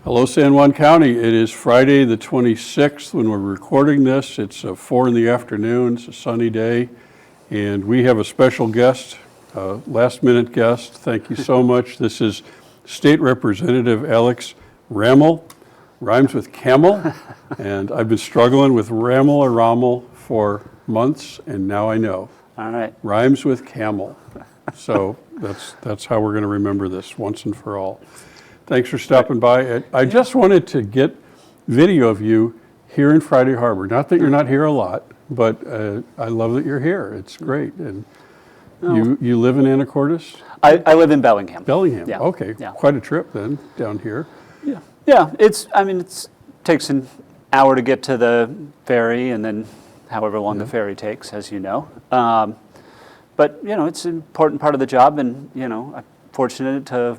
Hello, San Juan County. It is Friday the 26th when we're recording this. It's 4 in the afternoon. It's a sunny day. And we have a special guest, last-minute guest. Thank you so much. This is State Representative Alex Ramel. Rhymes with camel. And I've been struggling with Ramel or Rommel for months, and now I know. All right. Rhymes with camel. So that's how we're going to remember this once and for all. Thanks for stopping by. I just wanted to get video of you here in Friday Harbor. Not that you're not here a lot, but I love that you're here. It's great. And you live in Anacortes? I live in Bellingham. Bellingham. Yeah. Okay. Yeah. Quite a trip then down here. Yeah. Yeah. It takes an hour to get to the ferry, and then however long the ferry takes, as you know. But it's an important part of the job, and I'm fortunate to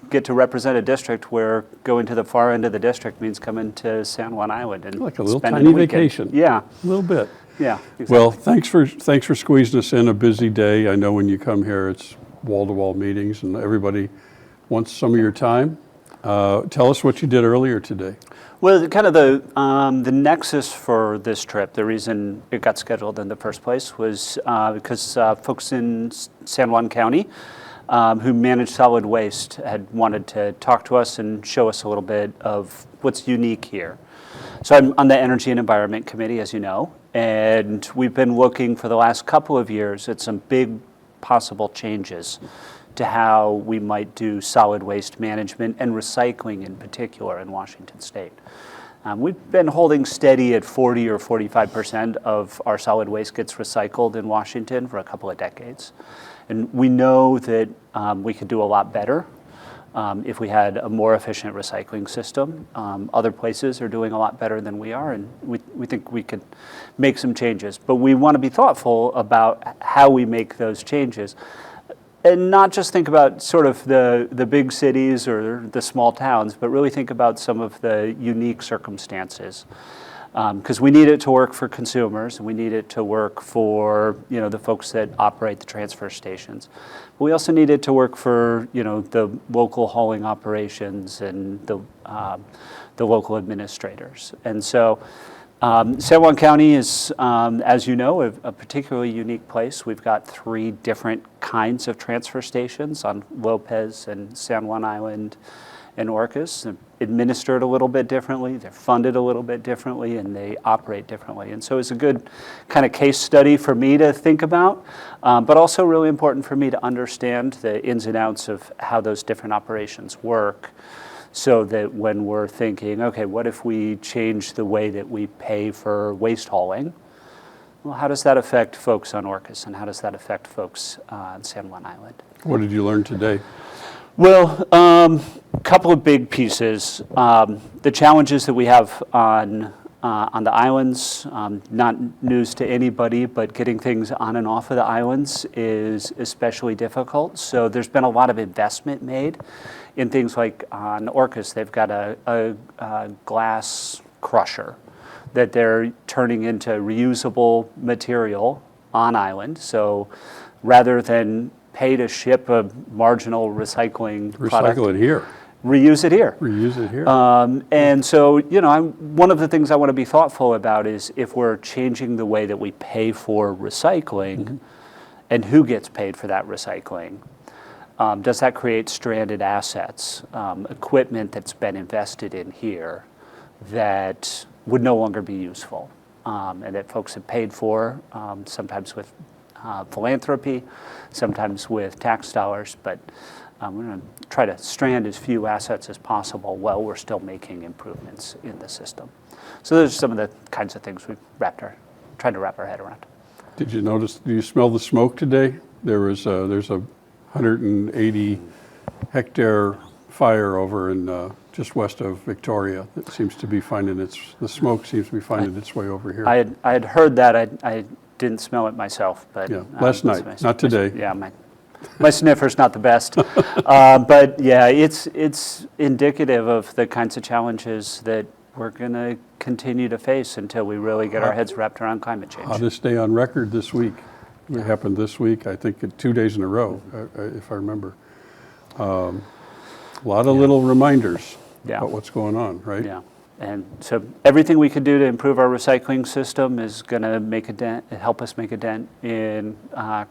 get to represent a district where going to the far end of the district means coming to San Juan Island and like a little spending tiny the weekend. vacation. Yeah, A little bit. yeah. Exactly. Well, thanks for squeezing us in a busy day. I know when you come here, it's wall-to-wall meetings, and everybody wants some of your time. Tell us what you did earlier today. Well, kind of the nexus for this trip, the reason it got scheduled in the first place was because folks in San Juan County who manage solid waste had wanted to talk to us and show us a little bit of what's unique here. So I'm on the Energy and Environment Committee, as you know, and we've been looking for the last couple of years at some big possible changes to how we might do solid waste management and recycling in particular in Washington State. We've been holding steady at 40 or 45% of our solid waste gets recycled in Washington for a couple of decades. And we know that we could do a lot better if we had a more efficient recycling system. Other places are doing a lot better than we are, and we think we could make some changes. But we want to be thoughtful about how we make those changes. And not just think about sort of the big cities or the small towns, but really think about some of the unique circumstances. Because we need it to work for consumers, and we need it to work for the folks that operate the transfer stations. But we also need it to work for the local hauling operations and the local administrators. And so San Juan County is, as you know, a particularly unique place. We've got 3 different kinds of transfer stations on Lopez and San Juan Island and Orcas. They're administered a little bit differently, they're funded a little bit differently, and they operate differently. And so it's a good kind of case study for me to think about, but also really important for me to understand the ins and outs of how those different operations work, so that when we're thinking, okay, what if we change the way that we pay for waste hauling? Well, how does that affect folks on Orcas, and how does that affect folks on San Juan Island? What did you learn today? Well, a couple of big pieces. The challenges that we have on the islands, not news to anybody, but getting things on and off of the islands is especially difficult. So there's been a lot of investment made in things like on Orcas. They've got a glass crusher that they're turning into reusable material on island. So rather than pay to ship a marginal recycling product, Recycle it here. Reuse it here. Reuse it here. And so, one of the things I want to be thoughtful about is if we're changing the way that we pay for recycling, and who gets paid for that recycling. Does that create stranded assets, equipment that's been invested in here that would no longer be useful, and that folks have paid for, sometimes with philanthropy, sometimes with tax dollars, but we're going to try to strand as few assets as possible while we're still making improvements in the system. So those are some of the kinds of things we've tried to wrap our head around. Did you smell the smoke today? There's a 180 hectare fire over in just west of Victoria that seems to be the smoke seems to be finding its way over here. I had heard that. I didn't smell it myself, but yeah, last night, not today. Yeah, my sniffer's not the best, but yeah, it's indicative of the kinds of challenges that we're going to continue to face until we really get our heads wrapped around climate change. Hottest day on record this week. It happened this week, I think 2 days in a row, if I remember. A lot of little reminders Yeah. about what's going on, right? Yeah. And so everything we can do to improve our recycling system is going to make a dent, help us make a dent in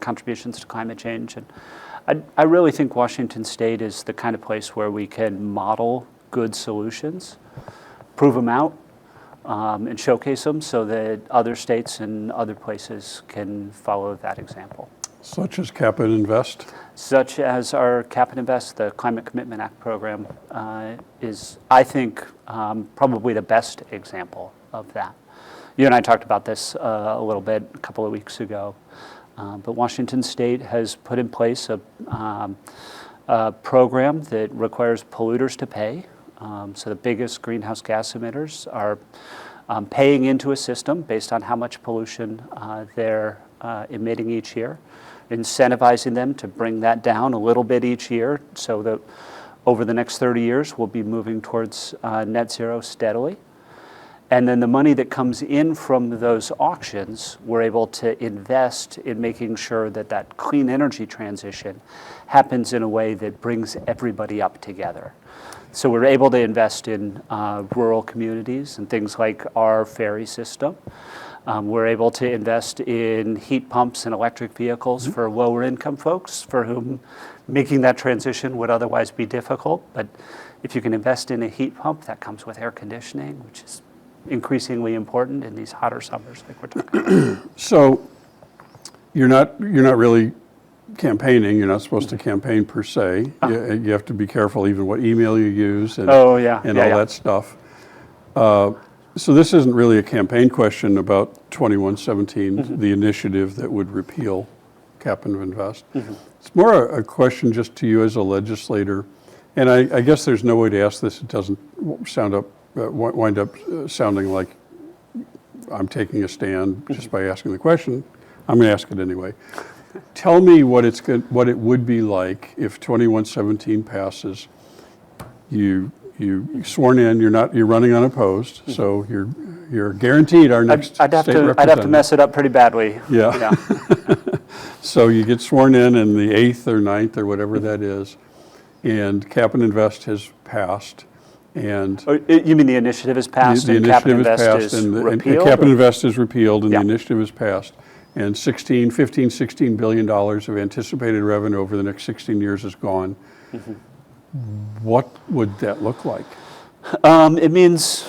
contributions to climate change. And I really think Washington State is the kind of place where we can model good solutions, prove them out, and showcase them so that other states and other places can follow that example. Such as Cap and Invest? Such as our Cap and Invest, the Climate Commitment Act program, is, I think, probably the best example of that. You and I talked about this a little bit a couple of weeks ago, but Washington State has put in place a program that requires polluters to pay. So the biggest greenhouse gas emitters are paying into a system based on how much pollution they're emitting each year, incentivizing them to bring that down a little bit each year so that over the next 30 years we'll be moving towards net zero steadily. And then the money that comes in from those auctions, we're able to invest in making sure that that clean energy transition happens in a way that brings everybody up together. So we're able to invest in rural communities and things like our ferry system. We're able to invest in heat pumps and electric vehicles for lower income folks for whom making that transition would otherwise be difficult. But if you can invest in a heat pump, that comes with air conditioning, which is increasingly important in these hotter summers like we're talking about. So you're not really campaigning. You're not supposed to campaign per se. You have to be careful even what email you use and, all that stuff. So this isn't really a campaign question about 2117, the initiative that would repeal Cap and Invest. It's more a question just to you as a legislator. And I guess there's no way to ask this. It doesn't wind up sounding like I'm taking a stand just by asking the question. I'm going to ask it anyway. Tell me what it would be like if 2117 passes. You sworn in. You're running unopposed, so you're guaranteed our next state representative. I'd have to mess it up pretty badly. Yeah. So you get sworn in the 8th or 9th or whatever that is, and Cap and Invest has passed. And you mean the initiative is passed the and Cap and initiative Invest is passed is and repealed? Cap and Invest is repealed and the initiative is passed. And $16 billion of anticipated revenue over the next 16 years is gone. What would that look like? It means,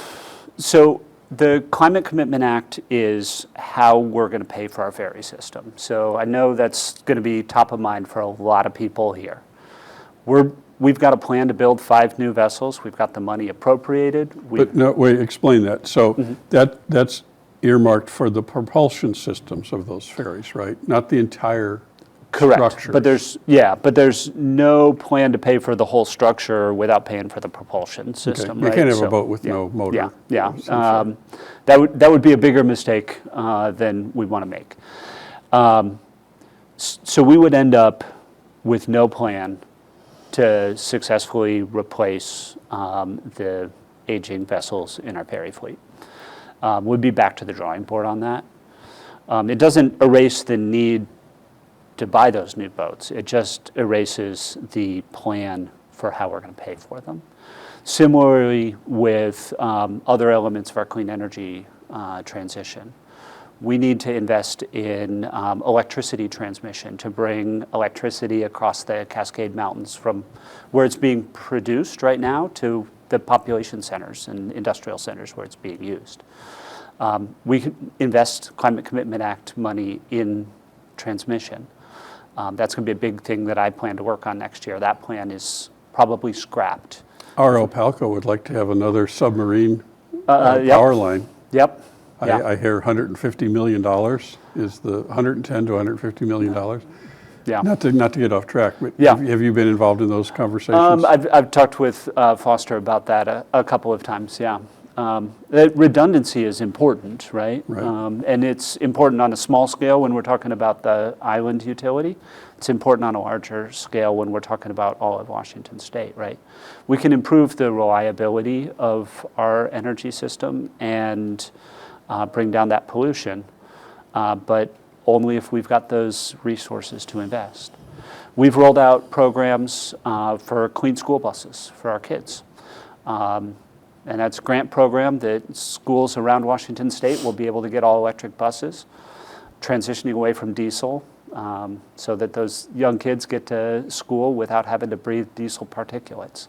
so the Climate Commitment Act is how we're going to pay for our ferry system. So I know that's going to be top of mind for a lot of people here. We've got a plan to build 5 new vessels. We've got the money appropriated. But no, wait, explain that. So that's earmarked for the propulsion systems of those ferries, right? Not the entire structure. But there's no plan to pay for the whole structure without paying for the propulsion system. You can't have a boat with no motor. That would be a bigger mistake than we want to make. So we would end up with no plan to successfully replace the aging vessels in our ferry fleet. We'd be back to the drawing board on that. It doesn't erase the need to buy those new boats. It just erases the plan for how we're going to pay for them. Similarly with other elements of our clean energy transition. We need to invest in electricity transmission to bring electricity across the Cascade Mountains from where it's being produced right now to the population centers and industrial centers where it's being used. We can invest Climate Commitment Act money in transmission. That's going to be a big thing that I plan to work on next year. That plan is probably scrapped. RL Palco would like to have another submarine power line. Yep. I hear $150 million is the $110 to $150 million. Yeah. Not to get off track, but have you been involved in those conversations? I've talked with Foster about that a couple of times. Yeah. Redundancy is important, right? And it's important on a small scale when we're talking about the island utility. It's important on a larger scale when we're talking about all of Washington State, right? We can improve the reliability of our energy system and bring down that pollution, but only if we've got those resources to invest. We've rolled out programs for clean school buses for our kids. And that's a grant program that schools around Washington State will be able to get all electric buses, transitioning away from diesel, so that those young kids get to school without having to breathe diesel particulates.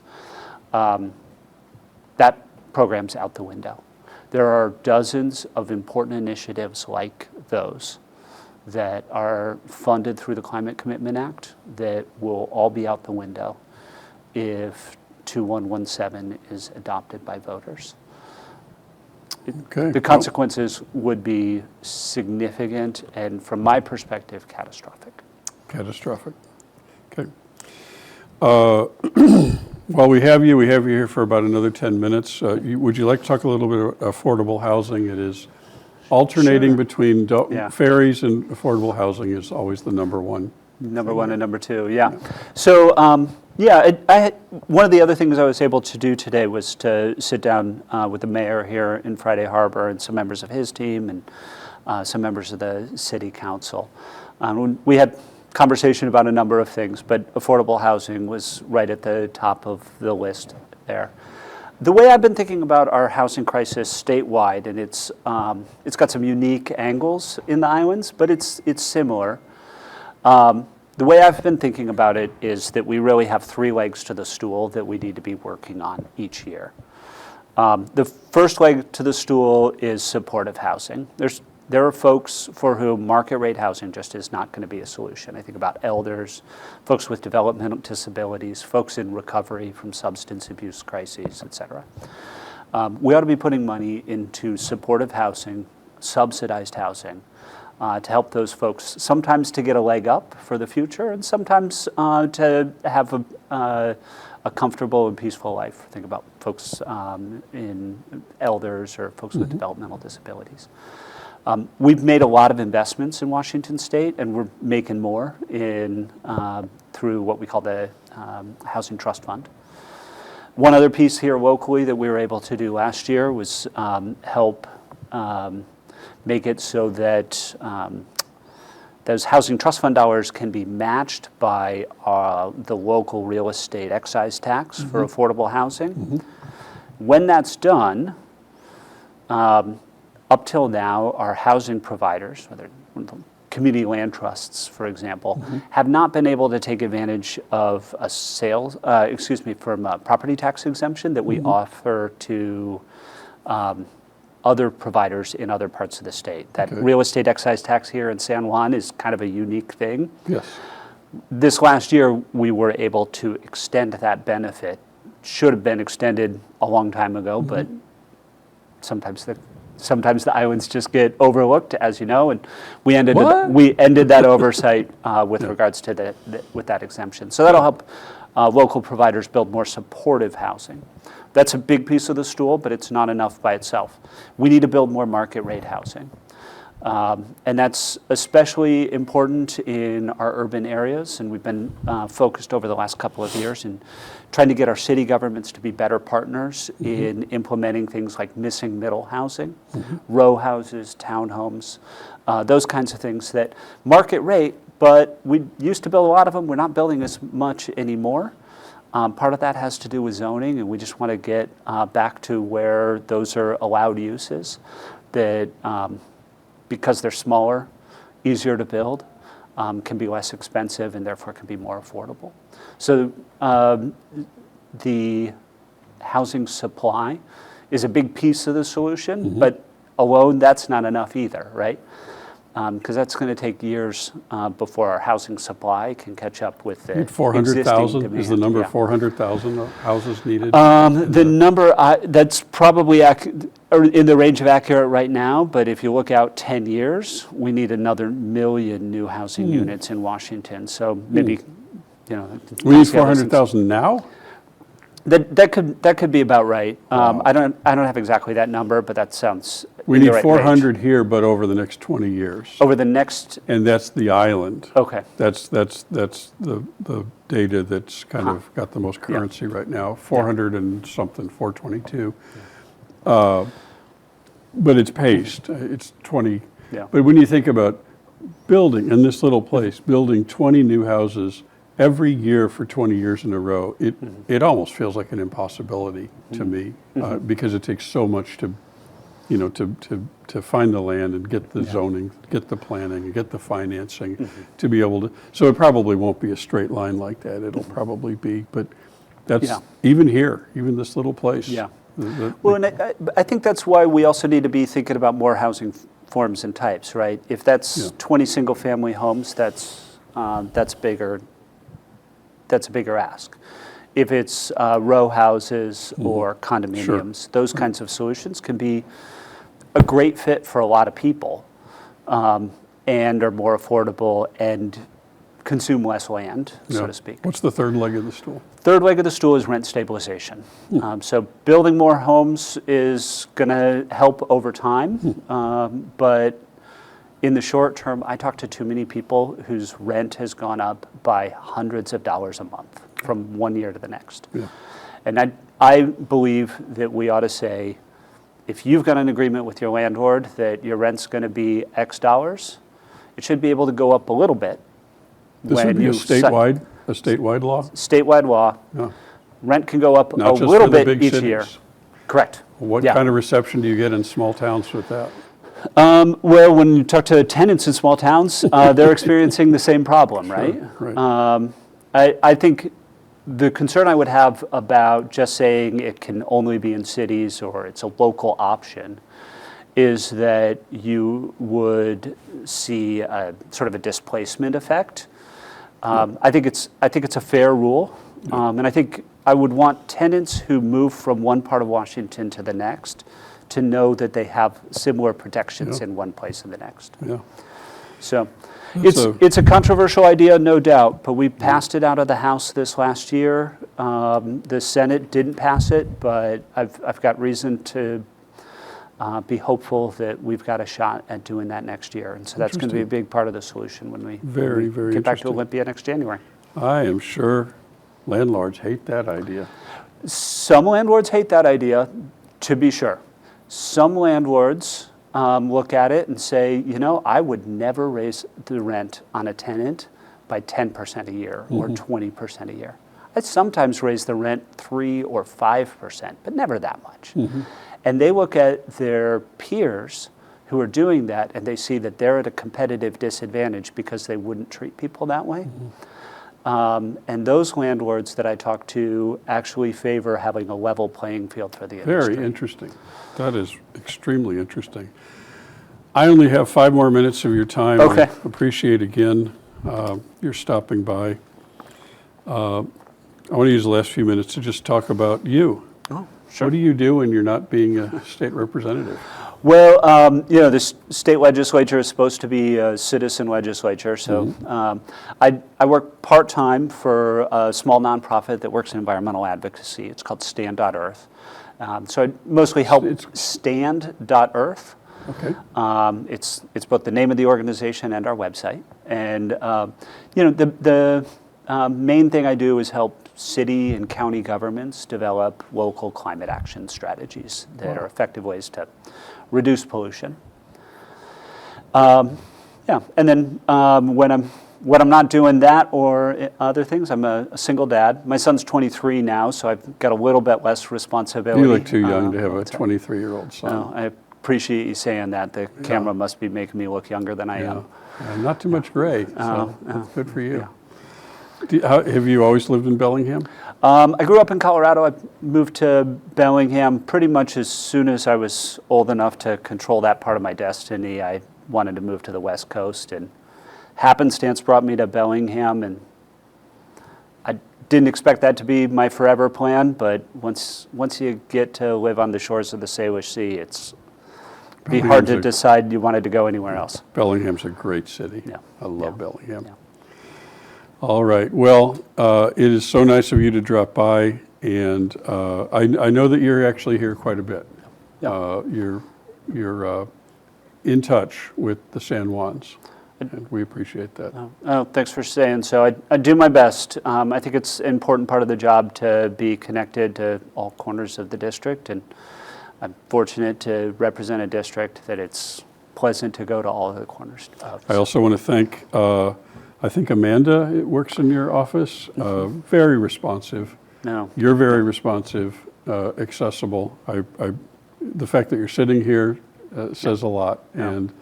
That program's out the window. There are dozens of important initiatives like those that are funded through the Climate Commitment Act that will all be out the window if 2117 is adopted by voters. Okay. The consequences would be significant and, from my perspective, catastrophic. Catastrophic. Okay. While we have you here for about another 10 minutes. Would you like to talk a little bit about affordable housing? It is alternating between ferries and affordable housing is always the number one. Number one and number two, yeah. So, one of the other things I was able to do today was to sit down with the mayor here in Friday Harbor and some members of his team and some members of the city council. We had conversation about a number of things, but affordable housing was right at the top of the list there. The way I've been thinking about our housing crisis statewide, and it's got some unique angles in the islands, but it's similar. The way I've been thinking about it is that we really have three legs to the stool that we need to be working on each year. The first leg to the stool is supportive housing. There are folks for whom market rate housing just is not going to be a solution. I think about elders, folks with developmental disabilities, folks in recovery from substance abuse crises, et cetera. We ought to be putting money into supportive housing, subsidized housing, to help those folks, sometimes to get a leg up for the future, and sometimes to have a comfortable and peaceful life. Think about folks in elders or folks with developmental disabilities. We've made a lot of investments in Washington State, and we're making more through what we call the Housing Trust Fund. One other piece here locally that we were able to do last year was help make it so that those Housing Trust Fund dollars can be matched by the local real estate excise tax for affordable housing. When that's done, up till now, our housing providers, whether community land trusts, for example, have not been able to take advantage of a from a property tax exemption that we offer to other providers in other parts of the state. That real estate excise tax here in San Juan is kind of a unique thing. Yes. This last year, we were able to extend that benefit. Should have been extended a long time ago, but sometimes the islands just get overlooked, as you know, and we ended that oversight with regards to with that exemption. So that'll help local providers build more supportive housing. That's a big piece of the stool, but it's not enough by itself. We need to build more market rate housing. And that's especially important in our urban areas, and we've been focused over the last couple of years in trying to get our city governments to be better partners in implementing things like missing middle housing, row houses, townhomes, those kinds of things that market rate, but we used to build a lot of them. We're not building as much anymore. Part of that has to do with zoning, and we just want to get back to where those are allowed uses that because they're smaller, easier to build, can be less expensive, and therefore can be more affordable. So the housing supply is a big piece of the solution, but alone that's not enough either, right? Because that's going to take years before our housing supply can catch up with the 400,000 is the number. 400,000 houses needed. The number that's probably in the range of accurate right now. But if you look out 10 years, we need another 1 million new housing units in Washington. So maybe we need 400,000 now. That could be about right. Wow. I don't have exactly that number, but that sounds. We need 400 here, but over the next 20 years. Over the next. And that's the island. Okay. That's the data that's kind of got the most currency right now. 400 and something, 422. But it's paced. It's 20. Yeah. But when you think about building in this little place, building 20 new houses every year for 20 years in a row, it almost feels like an impossibility to me because it takes so much to, to find the land and get the zoning, get the planning, and get the financing to be able to. So it probably won't be a straight line like that. It'll probably be, but that's even here, even this little place. Yeah. Well, and I think that's why we also need to be thinking about more housing forms and types, right? If that's 20 single-family homes, that's bigger. That's a bigger ask. If it's row houses or condominiums, those kinds of solutions can be a great fit for a lot of people, and are more affordable and consume less land, so to speak. What's the third leg of the stool? Third leg of the stool is rent stabilization. So building more homes is going to help over time, but in the short term, I talk to too many people whose rent has gone up by hundreds of dollars a month from one year to the next. Yeah. And I believe that we ought to say, if you've got an agreement with your landlord that your rent's going to be X dollars, it should be able to go up a little bit. This would be a statewide law? Statewide law. Yeah. Rent can go up Not a little bit each cities. year. Correct. What kind of reception do you get in small towns with that? Well, when you talk to tenants in small towns, they're experiencing the same problem, right? Right. I think the concern I would have about just saying it can only be in cities or it's a local option is that you would see a sort of a displacement effect. I think it's a fair rule, and I think I would want tenants who move from one part of Washington to the next to know that they have similar protections in one place and the next. Yeah. So it's a controversial idea, no doubt, but we passed it out of the House this last year. The Senate didn't pass it, but I've got reason to be hopeful that we've got a shot at doing that next year. And so that's going to be a big part of the solution when we get back to Olympia next January. I am sure landlords hate that idea. Some landlords hate that idea, to be sure. Some landlords look at it and say, I would never raise the rent on a tenant by 10% a year or 20% a year. I'd sometimes raise the rent 3 or 5%, but never that much. And they look at their peers who are doing that and they see that they're at a competitive disadvantage because they wouldn't treat people that way. And those landlords that I talk to actually favor having a level playing field for the industry. Very interesting. That is extremely interesting. I only have 5 more minutes of your time. Okay. I appreciate again your stopping by. I want to use the last few minutes to just talk about you. Oh, sure. What do you do when you're not being a state representative? Well, the state legislature is supposed to be a citizen legislature, so I work part-time for a small nonprofit that works in environmental advocacy. It's called Stand.Earth. So I mostly help Stand.Earth. Okay. It's both the name of the organization and our website. And, the main thing I do is help city and county governments develop local climate action strategies that are effective ways to reduce pollution. And then when I'm not doing that or other things, I'm a single dad. My son's 23 now, so I've got a little bit less responsibility. You look too young to have a 23-year-old son. I appreciate you saying that. The camera must be making me look younger than I am. Not too much gray, so that's good for you. Have you always lived in Bellingham? I grew up in Colorado. I moved to Bellingham pretty much as soon as I was old enough to control that part of my destiny. I wanted to move to the West Coast, and happenstance brought me to Bellingham, and I didn't expect that to be my forever plan, but once you get to live on the shores of the Salish Sea, it's be hard to decide you wanted to go anywhere else. Bellingham's a great city. Yeah. I love Bellingham. Yeah. Yeah. All right. Well, it is so nice of you to drop by, and I know that you're actually here quite a bit. Yeah. You're in touch with the San Juans, and we appreciate that. Thanks for saying so. I do my best. I think it's an important part of the job to be connected to all corners of the district, and I'm fortunate to represent a district that it's pleasant to go to all of the corners of. I also want to thank I think Amanda works in your office, very responsive. No. You're very responsive, accessible. The fact that you're sitting here says a lot, and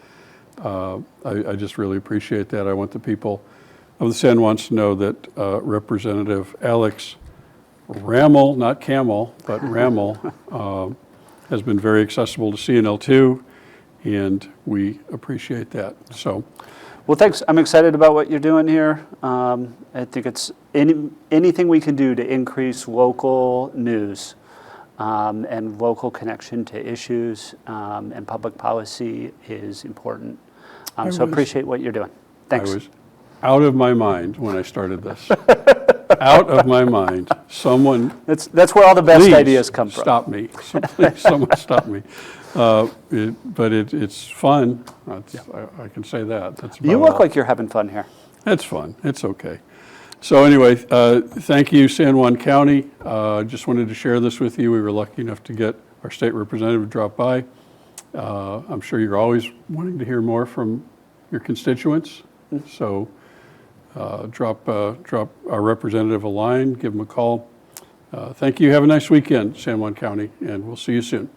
I just really appreciate that. I want the people of the San Juans to know that Representative Alex Ramel, not Camel, but Ramel, has been very accessible to CNL2, and we appreciate that. So, Well, thanks. I'm excited about what you're doing here. I think it's anything we can do to increase local news and local connection to issues and public policy is important. So appreciate what you're doing. Thanks. I was out of my mind when I started this. Out of my mind. Someone. That's where all the best Please ideas come from. Stop me. So please, someone stop me. But it's fun. I can say that. That's You look like you're having fun here. It's fun. It's okay. So anyway, thank you, San Juan County. Just wanted to share this with you. We were lucky enough to get our state representative to drop by. I'm sure you're always wanting to hear more from your constituents. So drop our representative a line, give him a call. Thank you. Have a nice weekend, San Juan County, and we'll see you soon.